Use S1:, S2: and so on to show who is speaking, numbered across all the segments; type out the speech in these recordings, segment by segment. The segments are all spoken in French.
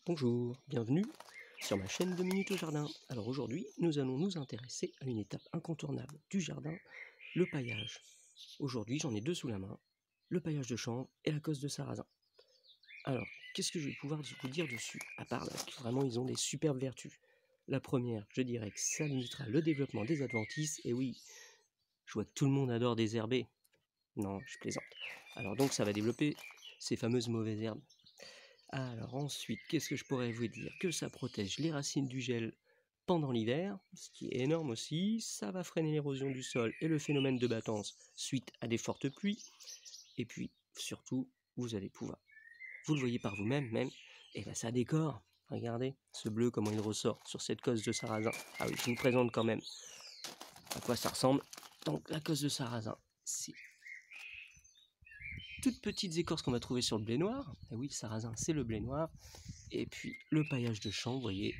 S1: Bonjour, bienvenue sur ma chaîne 2 minutes au jardin. Alors aujourd'hui, nous allons nous intéresser à une étape incontournable du jardin, le paillage. Aujourd'hui, j'en ai deux sous la main, le paillage de chanvre et la cosse de sarrasin. Alors, qu'est-ce que je vais pouvoir vous dire dessus? À part là, que vraiment, ils ont des superbes vertus. La première, je dirais que ça limitera le développement des adventices. Et oui, je vois que tout le monde adore désherber. Non, je plaisante. Alors donc, ça va développer ces fameuses mauvaises herbes. Alors ensuite, qu'est-ce que je pourrais vous dire? Que ça protège les racines du gel pendant l'hiver, ce qui est énorme aussi. Ça va freiner l'érosion du sol et le phénomène de battance suite à des fortes pluies. Et puis, surtout, vous allez pouvoir, vous le voyez par vous-même même, et là ça décore. Regardez ce bleu, comment il ressort sur cette cosse de sarrasin. Ah oui, je vous présente quand même à quoi ça ressemble. Donc la cosse de sarrasin, c'est toutes petites écorces qu'on va trouver sur le blé noir. Et oui, le sarrasin, c'est le blé noir. Et puis le paillage de champ, vous voyez,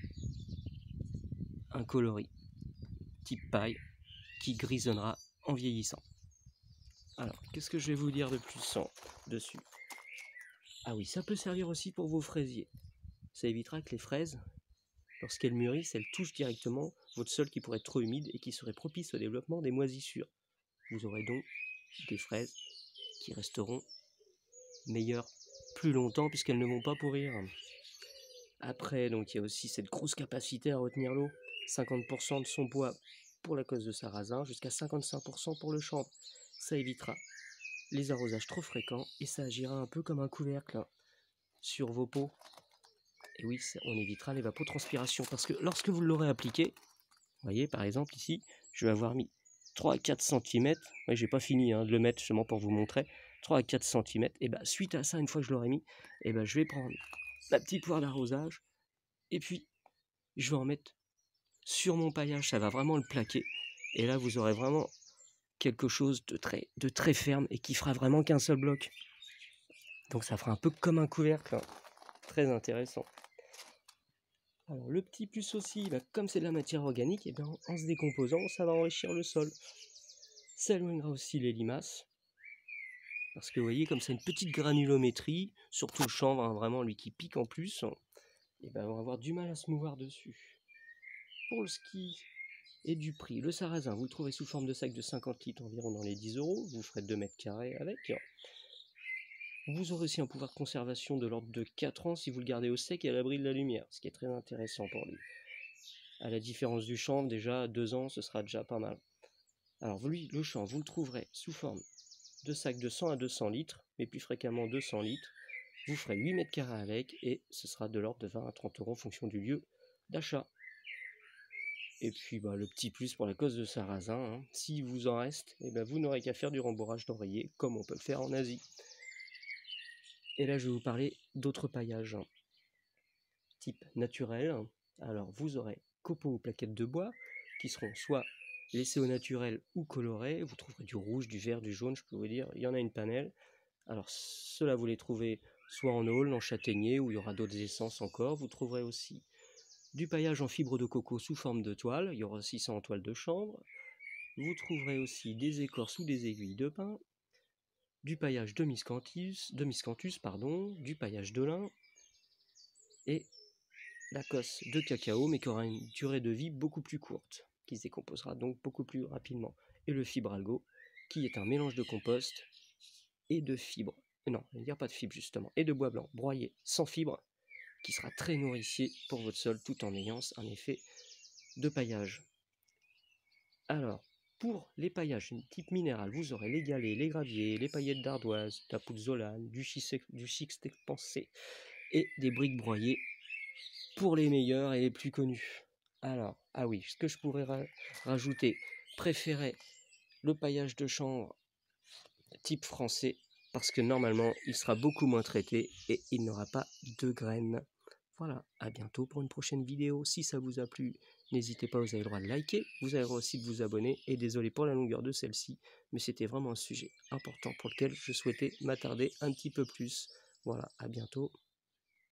S1: un coloris type paille qui grisonnera en vieillissant. Alors, qu'est-ce que je vais vous dire de plus dessus? Ah oui, ça peut servir aussi pour vos fraisiers. Ça évitera que les fraises, lorsqu'elles mûrissent, elles touchent directement votre sol qui pourrait être trop humide et qui serait propice au développement des moisissures. Vous aurez donc des fraises qui resteront meilleures plus longtemps puisqu'elles ne vont pas pourrir. Après, donc il y a aussi cette grosse capacité à retenir l'eau, 50% de son poids pour la cosse de sarrasin, jusqu'à 55% pour le chanvre. Ça évitera les arrosages trop fréquents et ça agira un peu comme un couvercle sur vos pots. Et oui, on évitera l'évapotranspiration parce que lorsque vous l'aurez appliqué, vous voyez par exemple ici, je vais avoir mis 3 à 4 cm, ouais, j'ai pas fini de le mettre justement pour vous montrer, 3 à 4 cm, et bien suite à ça, une fois que je l'aurai mis, et ben je vais prendre ma petite poire d'arrosage et puis je vais en mettre sur mon paillage, ça va vraiment le plaquer. Et là, vous aurez vraiment quelque chose de très ferme et qui fera vraiment qu'un seul bloc. Donc ça fera un peu comme un couvercle, très intéressant. Alors le petit plus aussi, comme c'est de la matière organique, et bien, en se décomposant, ça va enrichir le sol. Ça éloignera aussi les limaces. Parce que vous voyez, comme c'est une petite granulométrie, surtout le chanvre, vraiment lui qui pique en plus, et ben, on va avoir du mal à se mouvoir dessus. Pour le ski et du prix, le sarrasin, vous le trouvez sous forme de sac de 50 litres environ dans les 10 €, vous ferez 2 mètres carrés avec. Vous aurez aussi un pouvoir de conservation de l'ordre de 4 ans si vous le gardez au sec et à l'abri de la lumière, ce qui est très intéressant pour lui. À la différence du chanvre, déjà 2 ans, ce sera déjà pas mal. Alors lui, le chanvre, vous le trouverez sous forme de sac de 100 à 200 litres, mais plus fréquemment 200 litres. Vous ferez 8 mètres carrés avec et ce sera de l'ordre de 20 à 30 € en fonction du lieu d'achat. Et puis le petit plus pour la cosse de sarrasin, s'il vous en reste, vous n'aurez qu'à faire du rembourrage d'oreiller comme on peut le faire en Asie. Et là je vais vous parler d'autres paillages type naturel. Alors vous aurez copeaux ou plaquettes de bois qui seront soit laissés au naturel ou colorés. Vous trouverez du rouge, du vert, du jaune, je peux vous dire, il y en a une panelle. Alors ceux-là vous les trouvez soit en aulne, en châtaignier, où il y aura d'autres essences encore. Vous trouverez aussi du paillage en fibre de coco sous forme de toile, il y aura aussi ça en toile de chanvre. Vous trouverez aussi des écorces ou des aiguilles de pin, du paillage de miscanthus, du paillage de lin et la cosse de cacao, mais qui aura une durée de vie beaucoup plus courte, qui se décomposera donc beaucoup plus rapidement. Et le fibralgo, qui est un mélange de compost et de fibres. Non, il n'y a pas de fibres justement, et de bois blanc broyé sans fibres, qui sera très nourricier pour votre sol tout en ayant un effet de paillage. Alors, pour les paillages type minéral, vous aurez les galets, les graviers, les paillettes d'ardoise, la pouzzolane, du schiste expansé et des briques broyées pour les meilleurs et les plus connus. Alors, ah oui, ce que je pourrais rajouter, préférez le paillage de chanvre type français parce que normalement il sera beaucoup moins traité et il n'aura pas de graines. Voilà, à bientôt pour une prochaine vidéo. Si ça vous a plu, n'hésitez pas, vous avez le droit de liker, vous avez le droit aussi de vous abonner, et désolé pour la longueur de celle-ci, mais c'était vraiment un sujet important pour lequel je souhaitais m'attarder un petit peu plus. Voilà, à bientôt.